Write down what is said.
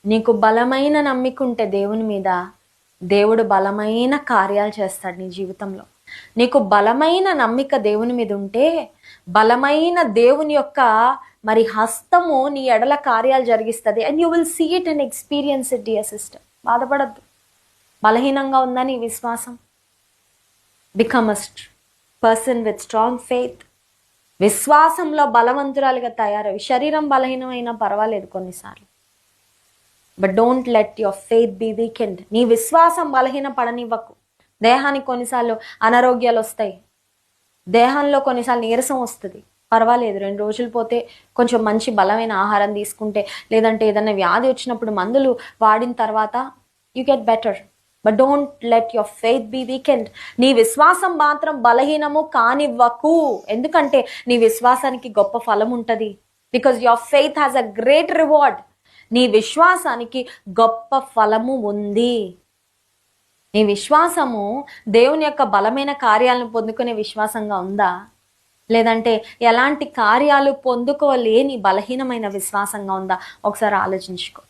నీకు బలమైన నమ్మిక ఉంటే దేవుని మీద, దేవుడు బలమైన కార్యాలు చేస్తాడు నీ జీవితంలో. నీకు బలమైన నమ్మిక దేవుని మీద ఉంటే, బలమైన దేవుని యొక్క మరి హస్తము నీ ఎడల కార్యాలు జరిగిస్తుంది. And you will see it and experience it. Dear sister, బాధపడద్దు. బలహీనంగా ఉందా నీ విశ్వాసం? Become a person with strong faith. విశ్వాసంలో బలవంతురాలుగా తయారవి. శరీరం బలహీనమైనా పర్వాలేదు కొన్నిసార్లు, but don't let your faith be weakened. నీ విశ్వాసం బలహీన పడనివ్వకు. దేహానికి కొన్నిసార్లు అనారోగ్యాలు వస్తాయి, దేహంలో కొన్నిసార్లు నీరసం వస్తుంది, పర్వాలేదు 2 రోజులు పోతే కొంచెం మంచి బలమైన ఆహారం తీసుకుంటే, లేదంటే ఏదైనా వ్యాధి వచ్చినప్పుడు మందులు వాడిన తర్వాత you get better. But don't let your faith be weakened. నీ విశ్వాసం మాత్రం బలహీనము కానివ్వకు. ఎందుకంటే నీ విశ్వాసానికి గొప్ప ఫలం ఉంటుంది. Because your faith has a great reward. నీ విశ్వాసానికి గొప్ప ఫలము ఉంది. నీ విశ్వాసము దేవుని యొక్క బలమైన కార్యాలను పొందుకునే విశ్వాసంగా ఉందా, లేదంటే ఎలాంటి కార్యాలు పొందుకోలేని బలహీనమైన విశ్వాసంగా ఉందా? ఒకసారి ఆలోచించుకో.